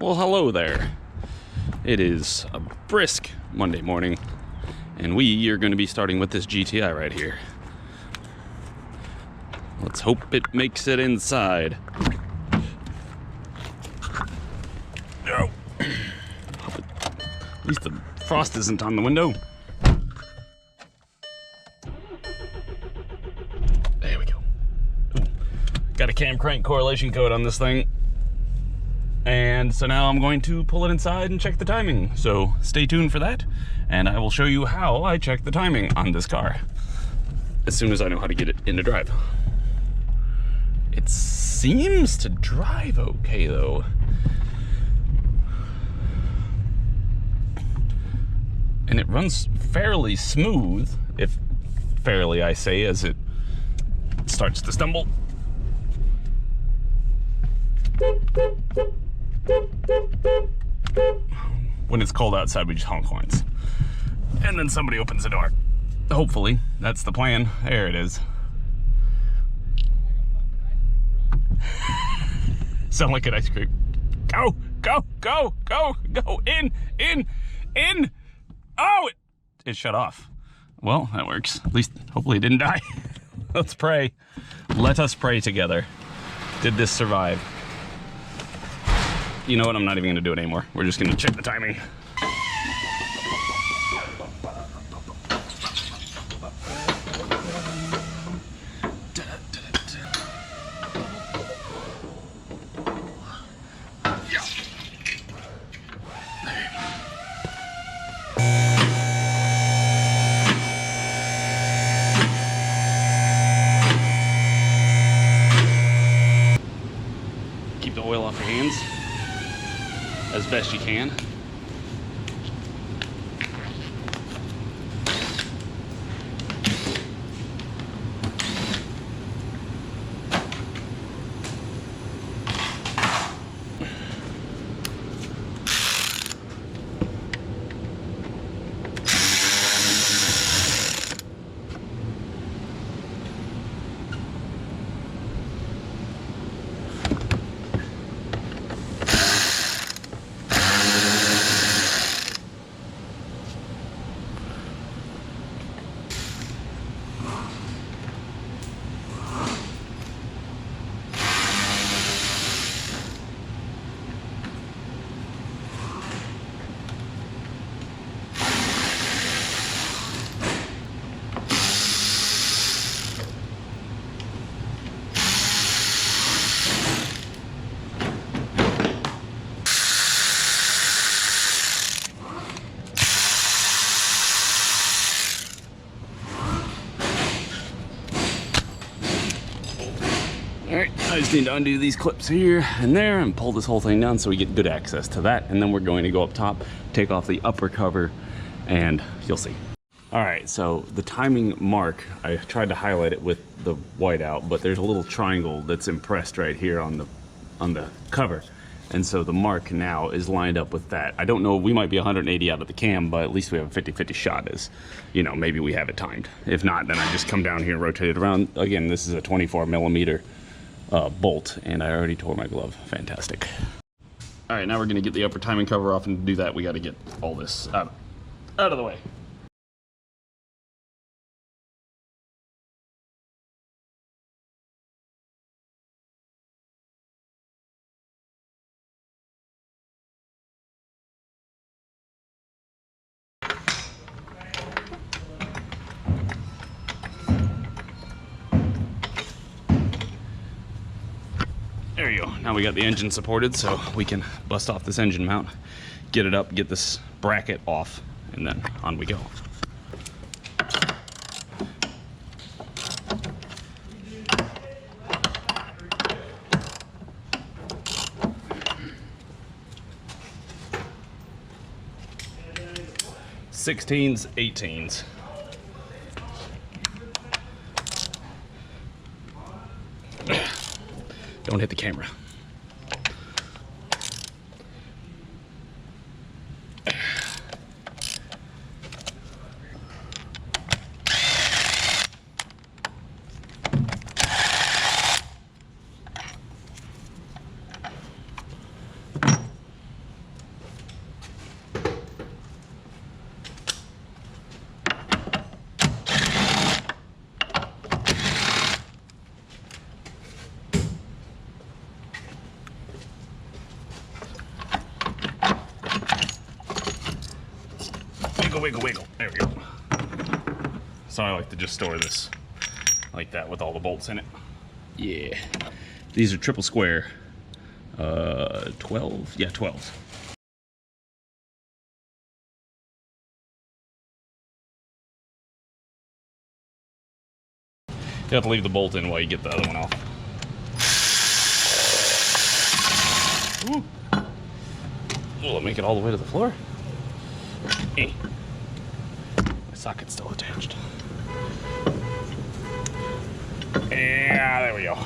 Well, hello there. It is a brisk Monday morning, and we are going to be starting with this GTI right here. Let's hope it makes it inside. No. At least the frost isn't on the window. There we go. Ooh. Got a cam crank correlation code on this thing. And so now I'm going to pull it inside and check the timing. So stay tuned for that, and I will show you how I check the timing on this car as soon as I know how to get it into drive. It seems to drive okay though. And it runs fairly smooth, if fairly I say, as it starts to stumble. When it's cold outside, we just honk horns. And then somebody opens the door. Hopefully, that's the plan. There it is. Sound like an ice cream. Go, go, go, go, go, in. Oh, it shut off. Well, that works. At least, hopefully it didn't die. Let's pray. Let us pray together. Did this survive? You know what, I'm not even gonna do it anymore. We're just gonna check the timing. Keep the oil off your hands as best you can. Alright, I just need to undo these clips here and there and pull this whole thing down so we get good access to that. And then we're going to go up top, take off the upper cover, and you'll see. Alright, so the timing mark, I tried to highlight it with the white out, but there's a little triangle that's impressed right here on the cover. And so the mark now is lined up with that. I don't know, we might be 180 out of the cam, but at least we have a 50-50 shot as, you know, maybe we have it timed. If not, then I just come down here and rotate it around. Again, this is a 24mm bolt, and I already tore my glove. Fantastic. All right, now we're gonna get the upper timing cover off, and to do that, we gotta get all this out of the way. There you go. Now we got the engine supported, so we can bust off this engine mount, get it up, get this bracket off, and then on we go. Sixteens, 18s. Don't hit the camera. Wiggle, wiggle, wiggle. There we go. So I like to just store this like that with all the bolts in it. Yeah. These are triple square. 12? Yeah, 12s. You have to leave the bolt in while you get the other one off. Ooh. Will it make it all the way to the floor? My socket's still attached. Yeah, there we go.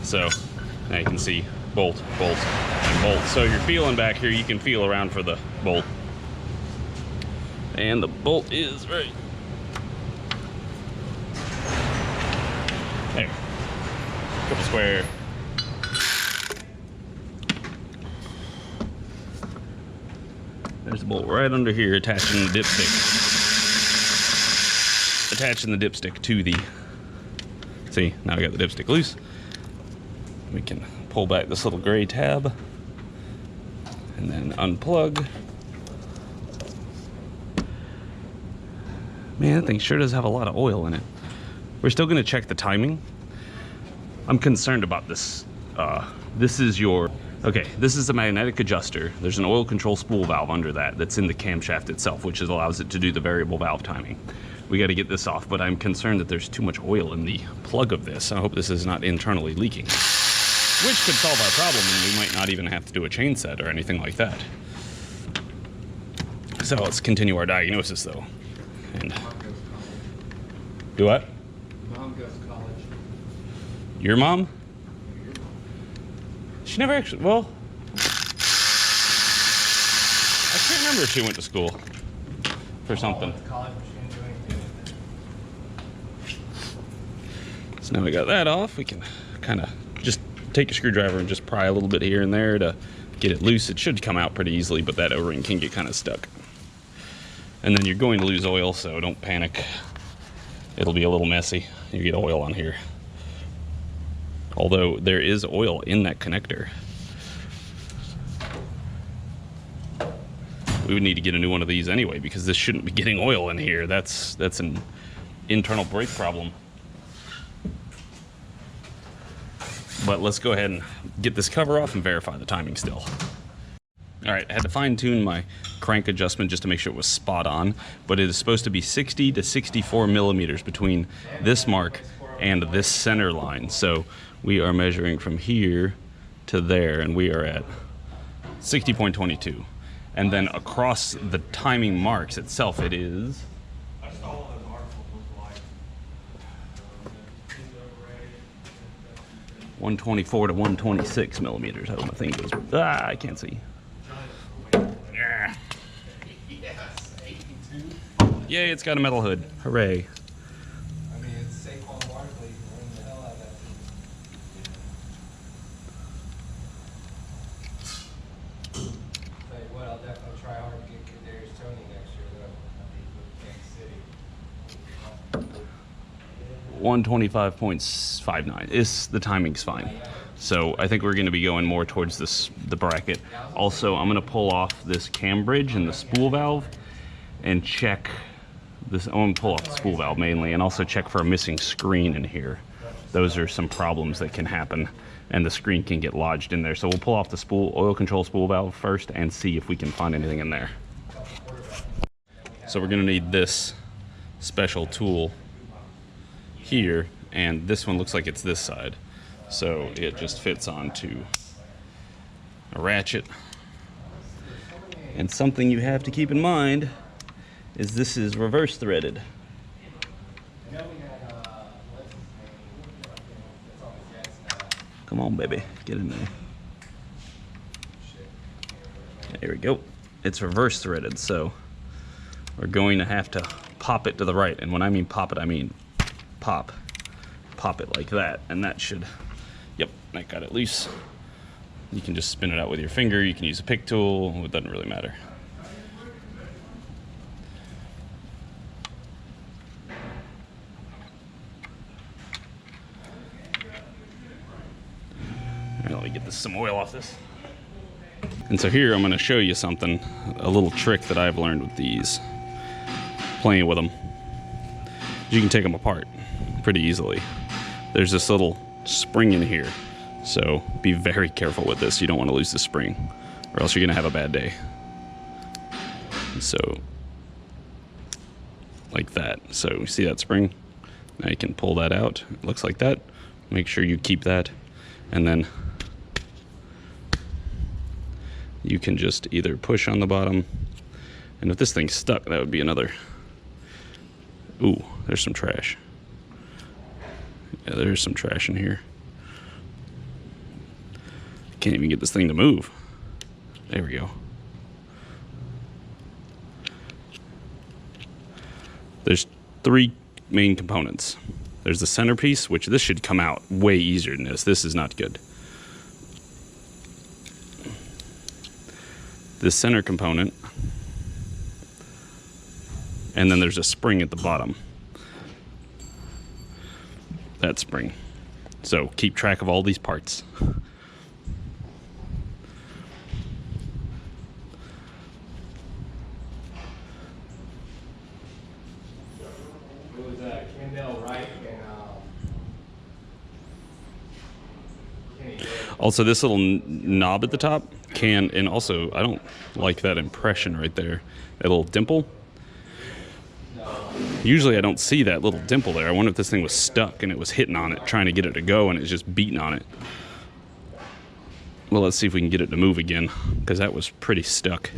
So now you can see bolt, bolt, and bolt. So you're feeling back here, you can feel around for the bolt. And the bolt is right there. Triple square. There's the bolt right under here, attaching the dipstick. Attaching the dipstick to the... See, now I got the dipstick loose. We can pull back this little gray tab and then unplug. Man, that thing sure does have a lot of oil in it. We're still going to check the timing. I'm concerned about this. This is your... Okay, this is a magnetic adjuster. There's an oil control spool valve under that that's in the camshaft itself, which allows it to do the variable valve timing. We got to get this off, but I'm concerned that there's too much oil in the plug of this. I hope this is not internally leaking, which could solve our problem, and we might not even have to do a chain set or anything like that. So let's continue our diagnosis, though. And do what? Mom goes to college. Your mom? She never actually, well, I can't remember if she went to school for something. College, but she didn't do anything. So now we got that off, we can kind of just take a screwdriver and just pry a little bit here and there to get it loose. It should come out pretty easily, but that O-ring can get kind of stuck. And then you're going to lose oil, so don't panic. It'll be a little messy. You get oil on here. Although there is oil in that connector. We would need to get a new one of these anyway, because this shouldn't be getting oil in here. That's an internal brake problem. But let's go ahead and get this cover off and verify the timing still. All right, I had to fine tune my crank adjustment just to make sure it was spot on, but it is supposed to be 60 to 64 millimeters between this mark and this center line. So we are measuring from here to there, and we are at 60.22. And then across the timing marks itself, it is 124 to 126 millimeters. How my thing goes? Ah, I can't see. Yeah. Yay, it's got a metal hood. Hooray. I mean, it's safe on water, but you can ruin the hell out of that thing. Tell you what, I'll definitely try hard to get Kadarius Tony next year, though. I'll be with Kansas City. 125.59. The timing's fine. So I think we're going to be going more towards the bracket. Also, I'm going to pull off this cam bridge and the spool valve and check this. I'm going to pull off the spool valve mainly, and also check for a missing screen in here. Those are some problems that can happen, and the screen can get lodged in there. So we'll pull off the oil control spool valve first and see if we can find anything in there. So we're going to need this special tool here, and this one looks like it's this side, so it just fits onto a ratchet. And something you have to keep in mind is this is reverse threaded. Come on, baby, get in there. There we go. It's reverse threaded, so we're going to have to pop it to the right. And when I mean pop it, I mean pop it like that, and that should, yep, that got it loose. You can just spin it out with your finger, you can use a pick tool, it doesn't really matter. All right, let me get some oil off this. And so here I'm going to show you something, a little trick that I've learned with these, playing with them. You can take them apart pretty easily. There's this little spring in here, so be very careful with this. You don't want to lose the spring, or else you're going to have a bad day. So, like that. So you see that spring? Now you can pull that out. It looks like that. Make sure you keep that, and then you can just either push on the bottom, and if this thing's stuck, that would be another. Ooh, there's some trash. Yeah, there's some trash in here. Can't even get this thing to move. There we go. There's 3 main components. There's the centerpiece, which this should come out way easier than this. This is not good. The center component, and then there's a spring at the bottom. That spring. So keep track of all these parts. Also, this little knob at the top can, and also I don't like that impression right there, that little dimple. Usually I don't see that little dimple there. I wonder if this thing was stuck and it was hitting on it, trying to get it to go, and it's just beating on it. Well, let's see if we can get it to move again, because that was pretty stuck.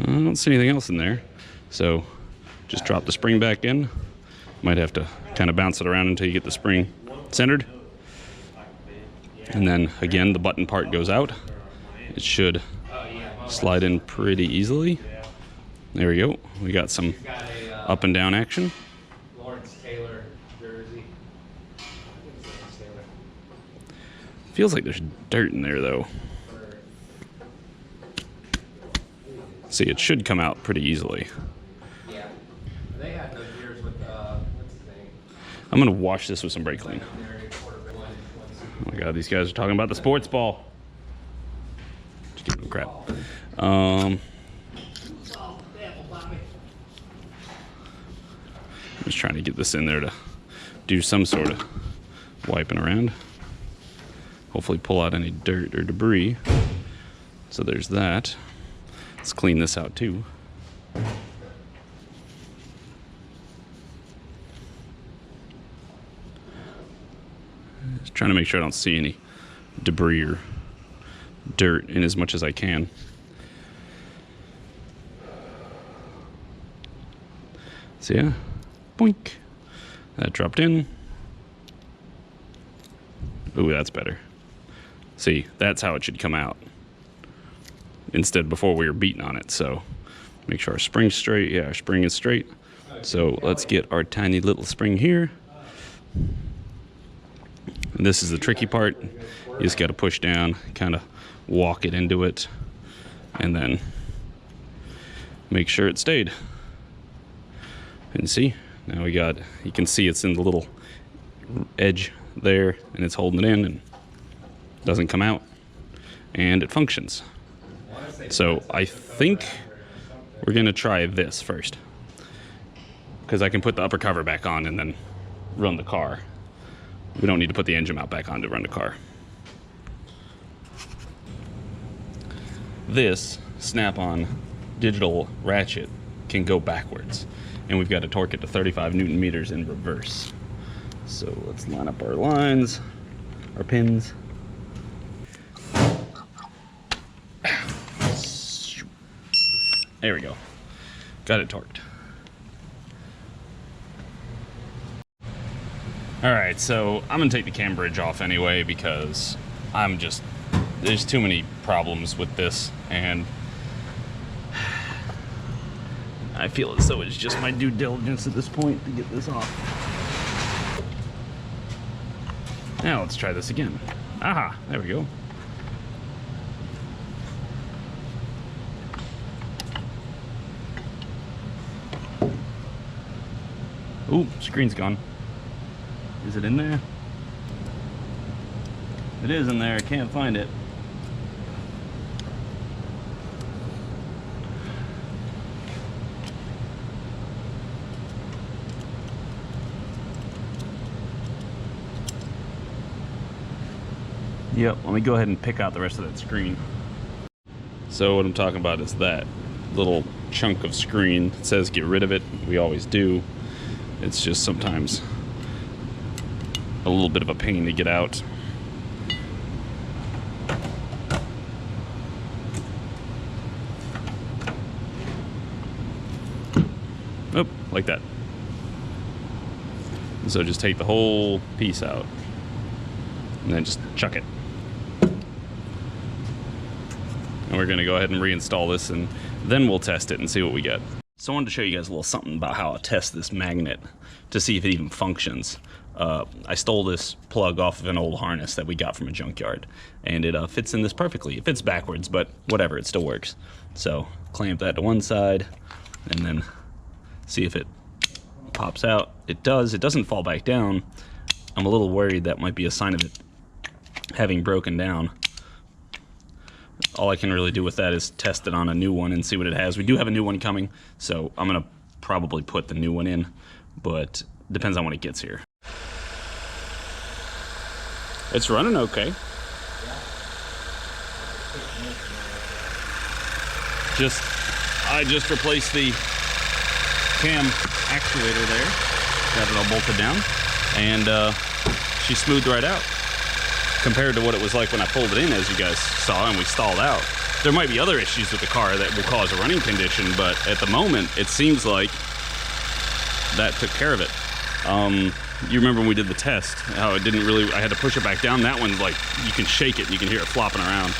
I don't see anything else in there, so just drop the spring back in. Might have to kind of bounce it around until you get the spring centered. And then again, the button part goes out. It should slide in pretty easily. There we go. We got some up and down action. Feels like there's dirt in there though. See, it should come out pretty easily. I'm gonna wash this with some brake clean. Oh my god, these guys are talking about the sports ball. Just give them crap. Just trying to get this in there to do some sort of wiping around. Hopefully pull out any dirt or debris. So there's that. Let's clean this out too. Just trying to make sure I don't see any debris or dirt in as much as I can. So yeah, boink. That dropped in. Ooh, that's better. See, that's how it should come out. Instead, before we were beating on it. So make sure our spring's straight. Yeah, our spring is straight. So let's get our tiny little spring here. And this is the tricky part. You just got to push down, kind of walk it into it, and then make sure it stayed. And see, now we got, you can see it's in the little edge there, and it's holding it in and doesn't come out, and it functions. So I think we're gonna try this first, because I can put the upper cover back on and then run the car. We don't need to put the engine mount back on to run the car. This snap-on digital ratchet can go backwards, and we've got to torque it to 35 Newton meters in reverse. So let's line up our lines, our pins. There we go. Got it torqued. All right, so I'm gonna take the cam bridge off anyway, because there's too many problems with this, and I feel as though it's just my due diligence at this point to get this off. Now let's try this again. Aha, there we go. Ooh, screen's gone. Is it in there? It is in there. I can't find it. Yep, let me go ahead and pick out the rest of that screen. So what I'm talking about is that little chunk of screen. It says get rid of it. We always do. It's just sometimes a little bit of a pain to get out. Oh, like that. So just take the whole piece out and then just chuck it. And we're gonna go ahead and reinstall this, and then we'll test it and see what we get. So I wanted to show you guys a little something about how I test this magnet to see if it even functions. I stole this plug off of an old harness that we got from a junkyard, and it fits in this perfectly. It fits backwards, but whatever, it still works. So clamp that to one side, and then see if it pops out. It does. It doesn't fall back down. I'm a little worried that might be a sign of it having broken down. All I can really do with that is test it on a new one and see what it has. We do have a new one coming, so I'm gonna probably put the new one in, but depends on when it gets here. It's running okay. I just replaced the cam actuator there. Got it all bolted down, and she smoothed right out. Compared to what it was like when I pulled it in, as you guys saw, and we stalled out. There might be other issues with the car that will cause a running condition, but at the moment, it seems like that took care of it. You remember when we did the test, how it didn't really, I had to push it back down. That one's like, you can shake it and you can hear it flopping around.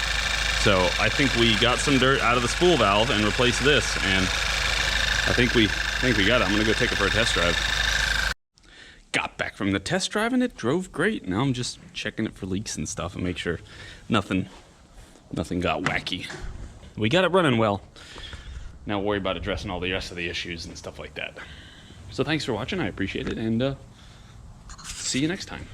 So I think we got some dirt out of the spool valve and replaced this, and I think we got it. I'm gonna go take it for a test drive. Got back from the test drive and it drove great. Now I'm just checking it for leaks and stuff and make sure nothing got wacky. We got it running well. Now worry about addressing all the rest of the issues and stuff like that. So thanks for watching. I appreciate it, and see you next time.